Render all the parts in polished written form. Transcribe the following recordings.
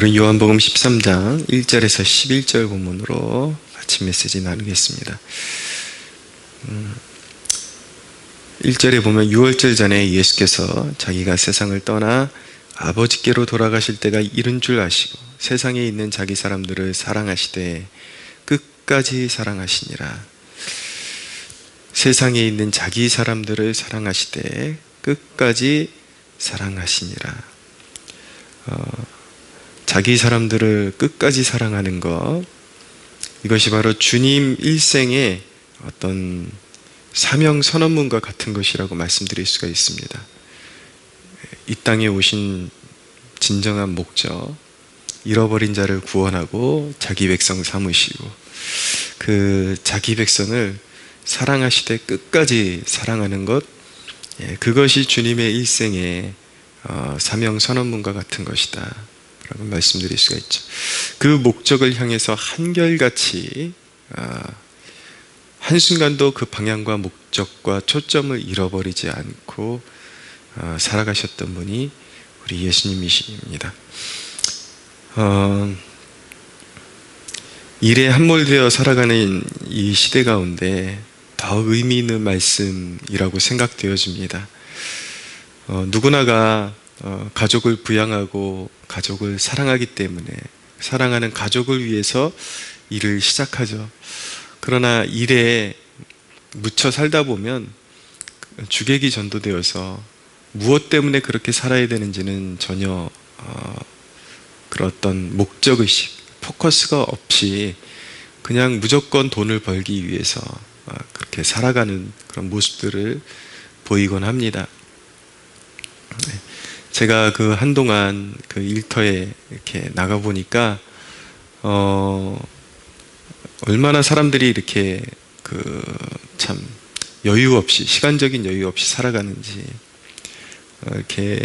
요한복음 13장 1절에서 11절 본문으로 아침 메시지 나누겠습니다. 1절에 보면 유월절 전에 예수께서 자기가 세상을 떠나 아버지께로 돌아가실 때가 이른 줄 아시고 세상에 있는 자기 사람들을 사랑하시되 끝까지 사랑하시니라. 세상에 있는 자기 사람들을 사랑하시되 끝까지 사랑하시니라. 자기 사람들을 끝까지 사랑하는 것, 이것이 바로 주님 일생의 어떤 사명 선언문과 같은 것이라고 말씀드릴 수가 있습니다. 이 땅에 오신 진정한 목적, 잃어버린 자를 구원하고 자기 백성 삼으시고 그 자기 백성을 사랑하시되 끝까지 사랑하는 것, 그것이 주님의 일생의 사명 선언문과 같은 것이다 라고 말씀드릴 수가 있죠. 그 목적을 향해서 한결같이 한순간도 그 방향과 목적과 초점을 잃어버리지 않고 살아가셨던 분이 우리 예수님이십니다. 일에 함몰되어 살아가는 이 시대 가운데 더 의미 있는 말씀이라고 생각되어집니다. 누구나가 가족을 부양하고 가족을 사랑하기 때문에 사랑하는 가족을 위해서 일을 시작하죠. 그러나 일에 묻혀 살다 보면 주객이 전도되어서 무엇 때문에 그렇게 살아야 되는지는 전혀 그런 어떤 목적의식, 포커스가 없이 그냥 무조건 돈을 벌기 위해서 그렇게 살아가는 그런 모습들을 보이곤 합니다. 제가 그 한동안 그 일터에 이렇게 나가보니까 얼마나 사람들이 이렇게 참 여유 없이, 시간적인 여유 없이 살아가는지, 이렇게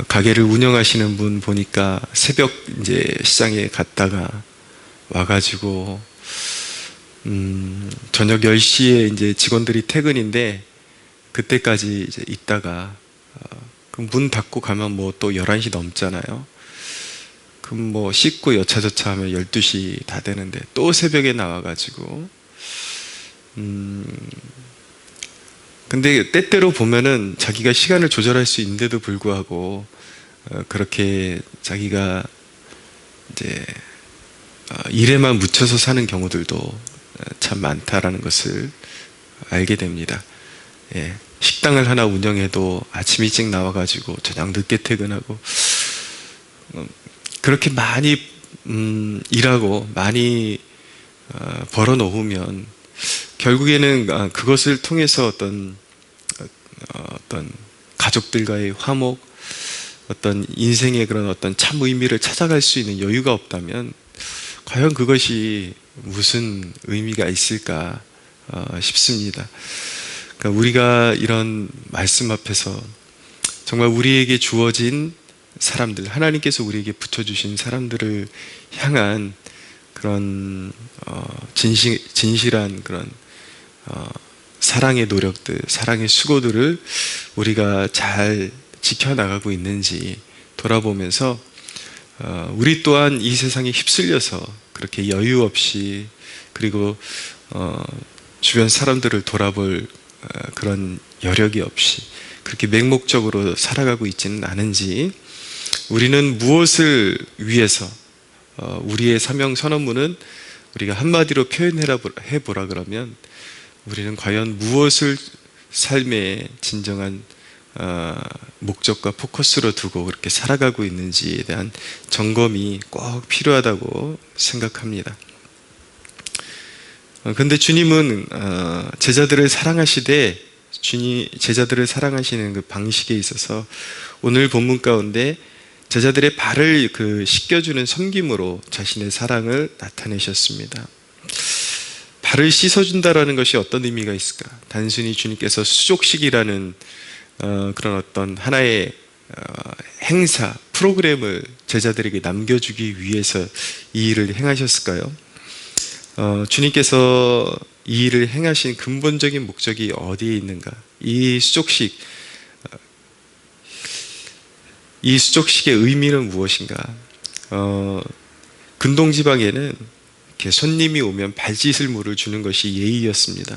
가게를 운영하시는 분 보니까 새벽 이제 시장에 갔다가 와가지고 저녁 10시에 이제 직원들이 퇴근인데 그때까지 이제 있다가 그럼 문 닫고 가면 뭐 또 11시 넘잖아요. 그럼 뭐 씻고 여차저차 하면 12시 다 되는데 또 새벽에 나와가지고 근데 때때로 보면은 자기가 시간을 조절할 수 있는데도 불구하고 그렇게 자기가 이제 일에만 묻혀서 사는 경우들도 참 많다라는 것을 알게 됩니다. 식당을 하나 운영해도 아침 일찍 나와가지고 저녁 늦게 퇴근하고 그렇게 많이 일하고 많이 벌어 놓으면 결국에는 그것을 통해서 어떤 가족들과의 화목, 어떤 인생의 그런 어떤 참 의미를 찾아갈 수 있는 여유가 없다면 과연 그것이 무슨 의미가 있을까 싶습니다. 그러니까 우리가 이런 말씀 앞에서 정말 우리에게 주어진 사람들, 하나님께서 우리에게 붙여주신 사람들을 향한 그런 진실한 그런 사랑의 노력들, 사랑의 수고들을 우리가 잘 지켜나가고 있는지 돌아보면서 우리 또한 이 세상에 휩쓸려서 그렇게 여유 없이 그리고 주변 사람들을 돌아볼 그런 여력이 없이 그렇게 맹목적으로 살아가고 있지는 않은지, 우리는 무엇을 위해서 우리의 사명 선언문은 우리가 한마디로 표현해보라 그러면 우리는 과연 무엇을 삶의 진정한 목적과 포커스로 두고 그렇게 살아가고 있는지에 대한 점검이 꼭 필요하다고 생각합니다. 근데 주님은 제자들을 사랑하시되 제자들을 사랑하시는 그 방식에 있어서 오늘 본문 가운데 제자들의 발을 씻겨주는 섬김으로 자신의 사랑을 나타내셨습니다. 발을 씻어준다라는 것이 어떤 의미가 있을까? 단순히 주님께서 수족식이라는 그런 어떤 하나의 행사, 프로그램을 제자들에게 남겨주기 위해서 이 일을 행하셨을까요? 주님께서 이 일을 행하신 근본적인 목적이 어디에 있는가? 이 수족식, 이 수족식의 의미는 무엇인가? 근동지방에는 이렇게 손님이 오면 발짓을 물을 주는 것이 예의였습니다.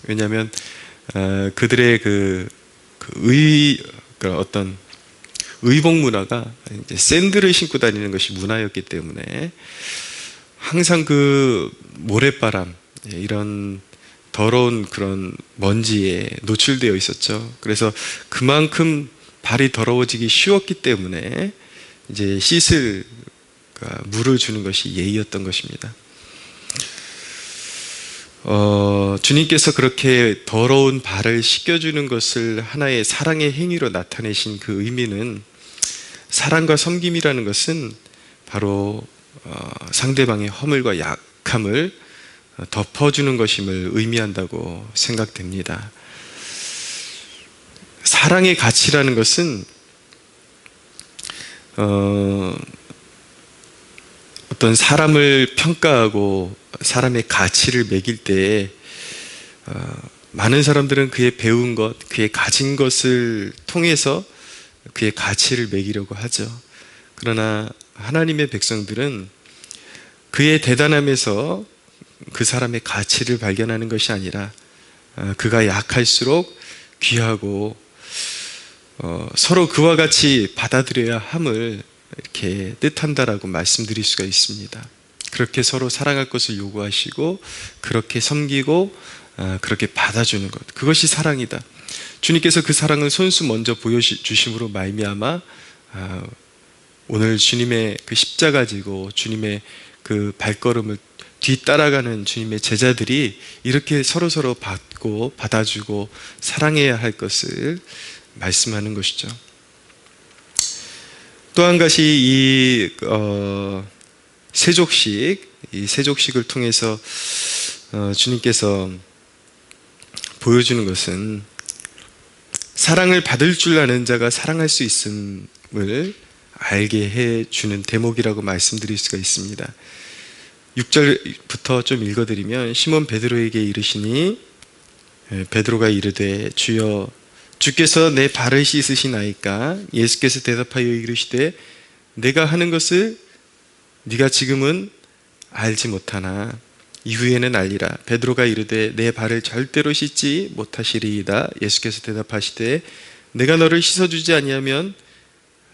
왜냐하면 그들의 그 어떤 의복 문화가 이제 샌들을 신고 다니는 것이 문화였기 때문에 항상 그 모래바람, 이런 더러운 그런 먼지에 노출되어 있었죠. 그래서 그만큼 발이 더러워지기 쉬웠기 때문에 이제 씻을 물을 주는 것이 예의였던 것입니다. 주님께서 그렇게 더러운 발을 씻겨주는 것을 하나의 사랑의 행위로 나타내신 그 의미는, 사랑과 섬김이라는 것은 바로 상대방의 허물과 약함을 덮어주는 것임을 의미한다고 생각됩니다. 사랑의 가치라는 것은 어떤 사람을 평가하고 사람의 가치를 매길 때 많은 사람들은 그의 배운 것, 그의 가진 것을 통해서 그의 가치를 매기려고 하죠. 그러나 하나님의 백성들은 그의 대단함에서 그 사람의 가치를 발견하는 것이 아니라 그가 약할수록 귀하고 서로 그와 같이 받아들여야 함을 이렇게 뜻한다라고 말씀드릴 수가 있습니다. 그렇게 서로 사랑할 것을 요구하시고 그렇게 섬기고 그렇게 받아주는 것, 그것이 사랑이다. 주님께서 그 사랑을 손수 먼저 보여주심으로 말미암아 오늘 주님의 그 십자가 지고 주님의 그 발걸음을 뒤따라가는 주님의 제자들이 이렇게 서로서로 받고 받아주고 사랑해야 할 것을 말씀하는 것이죠. 또 한 가지 이 세족식을 통해서 주님께서 보여주는 것은 사랑을 받을 줄 아는 자가 사랑할 수 있음을 알게 해주는 대목이라고 말씀드릴 수가 있습니다. 6절부터 좀 읽어드리면, 시몬 베드로에게 이르시니 베드로가 이르되 주여 주께서 내 발을 씻으시나이까? 예수께서 대답하여 이르시되 내가 하는 것을 네가 지금은 알지 못하나 이후에는 알리라. 베드로가 이르되 내 발을 절대로 씻지 못하시리이다. 예수께서 대답하시되 내가 너를 씻어주지 아니하면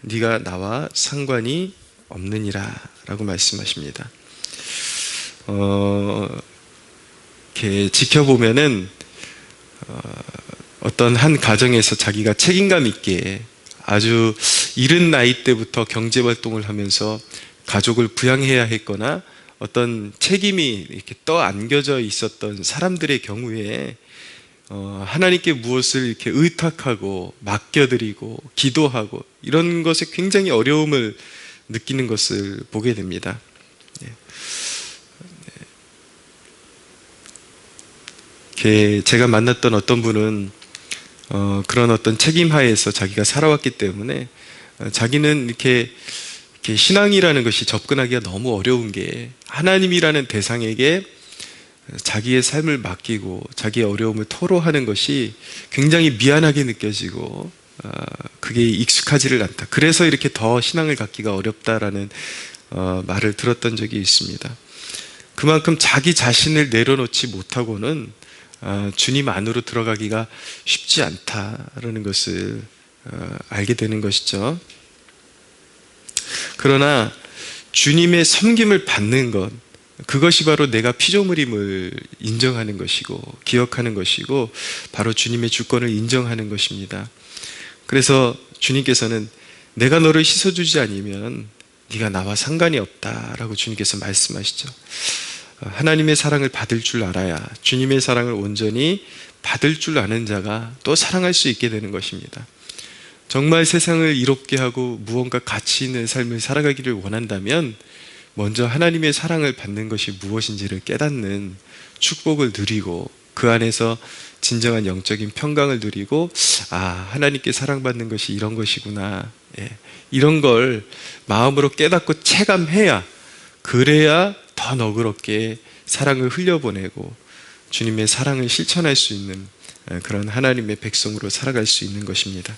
네가 나와 상관이 없느니라 라고 말씀하십니다. 이렇게 지켜보면은 어떤 한 가정에서 자기가 책임감 있게 아주 이른 나이 때부터 경제활동을 하면서 가족을 부양해야 했거나 어떤 책임이 이렇게 떠안겨져 있었던 사람들의 경우에 하나님께 무엇을 이렇게 의탁하고 맡겨드리고 기도하고 이런 것에 굉장히 어려움을 느끼는 것을 보게 됩니다. 제가 만났던 어떤 분은 그런 어떤 책임하에서 자기가 살아왔기 때문에 자기는 이렇게 신앙이라는 것이 접근하기가 너무 어려운 게, 하나님이라는 대상에게 자기의 삶을 맡기고 자기의 어려움을 토로하는 것이 굉장히 미안하게 느껴지고 그게 익숙하지를 않다. 그래서 이렇게 더 신앙을 갖기가 어렵다라는 말을 들었던 적이 있습니다. 그만큼 자기 자신을 내려놓지 못하고는 주님 안으로 들어가기가 쉽지 않다라는 것을 알게 되는 것이죠. 그러나 주님의 섬김을 받는 것, 그것이 바로 내가 피조물임을 인정하는 것이고 기억하는 것이고 바로 주님의 주권을 인정하는 것입니다. 그래서 주님께서는 내가 너를 씻어주지 않으면 네가 나와 상관이 없다라고 주님께서 말씀하시죠. 하나님의 사랑을 받을 줄 알아야, 주님의 사랑을 온전히 받을 줄 아는 자가 또 사랑할 수 있게 되는 것입니다. 정말 세상을 이롭게 하고 무언가 가치 있는 삶을 살아가기를 원한다면 먼저 하나님의 사랑을 받는 것이 무엇인지를 깨닫는 축복을 누리고 그 안에서 진정한 영적인 평강을 누리고 하나님께 사랑받는 것이 이런 것이구나, 이런 걸 마음으로 깨닫고 체감해야, 그래야 더 너그럽게 사랑을 흘려보내고 주님의 사랑을 실천할 수 있는 그런 하나님의 백성으로 살아갈 수 있는 것입니다.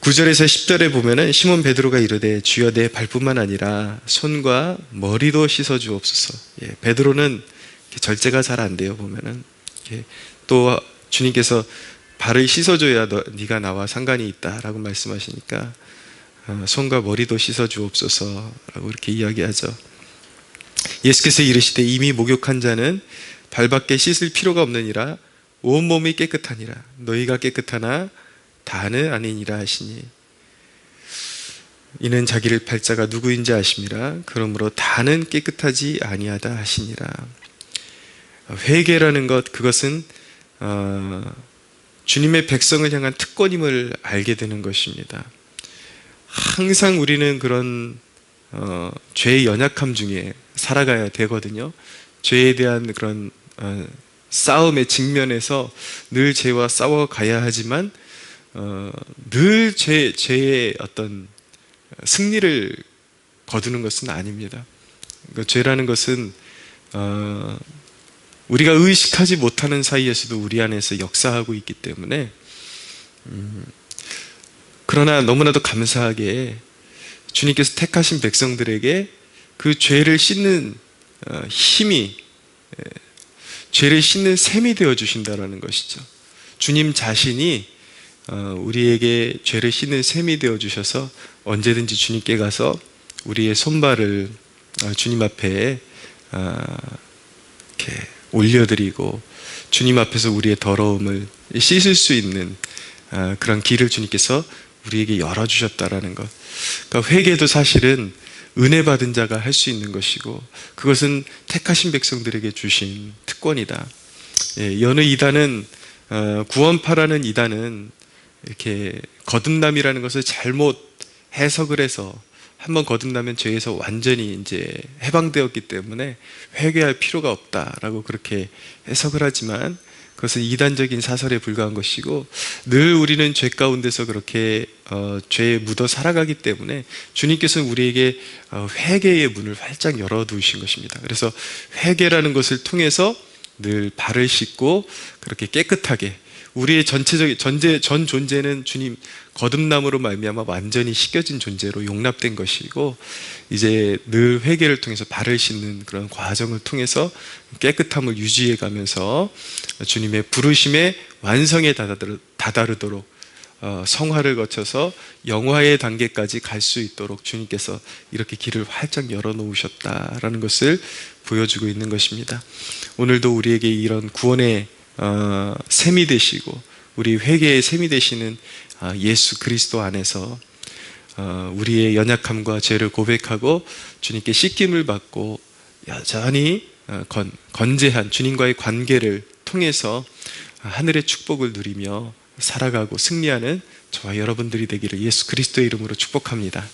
9절에서 10절에 보면은 시몬 베드로가 이르되 주여 내 발뿐만 아니라 손과 머리도 씻어 주옵소서. 베드로는 절제가 잘 안 돼요. 보면은 또 주님께서 발을 씻어줘야 네가 나와 상관이 있다라고 말씀하시니까 손과 머리도 씻어 주옵소서라고 이렇게 이야기하죠. 예수께서 이르시되 이미 목욕한 자는 발밖에 씻을 필요가 없느니라 온몸이 깨끗하니라 너희가 깨끗하나 다는 아니니라 하시니 이는 자기를 팔자가 누구인지 아심이라 그러므로 다는 깨끗하지 아니하다 하시니라. 회개라는 것, 그것은 주님의 백성을 향한 특권임을 알게 되는 것입니다. 항상 우리는 그런 죄의 연약함 중에 살아가야 되거든요. 죄에 대한 그런 싸움의 직면에서 늘 죄와 싸워가야 하지만 늘 죄의 어떤 승리를 거두는 것은 아닙니다. 그러니까 죄라는 것은 우리가 의식하지 못하는 사이에서도 우리 안에서 역사하고 있기 때문에 그러나 너무나도 감사하게 주님께서 택하신 백성들에게 그 죄를 씻는 힘이 죄를 씻는 셈이 되어 주신다라는 것이죠. 주님 자신이 우리에게 죄를 씻는 셈이 되어 주셔서 언제든지 주님께 가서 우리의 손발을 주님 앞에 이렇게 올려드리고 주님 앞에서 우리의 더러움을 씻을 수 있는 그런 길을 주님께서 우리에게 열어주셨다라는 것. 그러니까 회개도 사실은 은혜 받은 자가 할 수 있는 것이고 그것은 택하신 백성들에게 주신 특권이다. 여느 이단은 구원파라는 이단은 이렇게 거듭남이라는 것을 잘못 해석을 해서 한번 거듭나면 죄에서 완전히 이제 해방되었기 때문에 회개할 필요가 없다라고 그렇게 해석을 하지만 그것은 이단적인 사설에 불과한 것이고 늘 우리는 죄 가운데서 그렇게 죄에 묻어 살아가기 때문에 주님께서는 우리에게 회개의 문을 활짝 열어두신 것입니다. 그래서 회개라는 것을 통해서 늘 발을 씻고 그렇게 깨끗하게 우리의 전 존재는 주님 거듭남으로 말미암아 완전히 씻겨진 존재로 용납된 것이고 이제 늘 회개를 통해서 발을 씻는 그런 과정을 통해서 깨끗함을 유지해 가면서 주님의 부르심의 완성에 다다르도록 성화를 거쳐서 영화의 단계까지 갈 수 있도록 주님께서 이렇게 길을 활짝 열어놓으셨다라는 것을 보여주고 있는 것입니다. 오늘도 우리에게 이런 구원의 셈이 되시고 우리 회개의 셈이 되시는 예수 그리스도 안에서 우리의 연약함과 죄를 고백하고 주님께 씻김을 받고 여전히 건재한 주님과의 관계를 통해서 하늘의 축복을 누리며 살아가고 승리하는 저와 여러분들이 되기를 예수 그리스도의 이름으로 축복합니다.